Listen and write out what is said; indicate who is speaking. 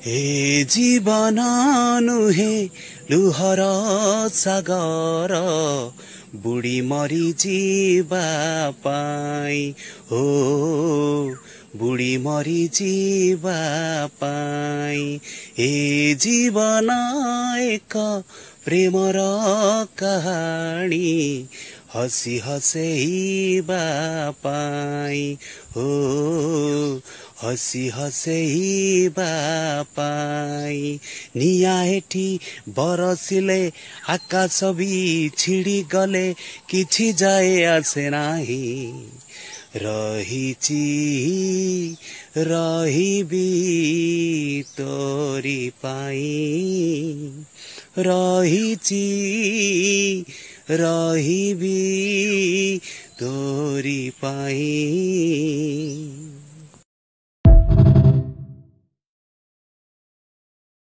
Speaker 1: हे जीवन नुहे लुहर सागर बुढी मरी जीवा पाई हो बुढी मरी जीवा पाई हे जीवन एक प्रेम र कहानी हसी हसैबा पाई हो हसी हसैबा पाई नियाहेठी बरसिले आकाश भी छिड़ी गले किछि जाए आसे नाही रहिची रहिबी तोरी पाई रहिची रहिबी तोरी पाई।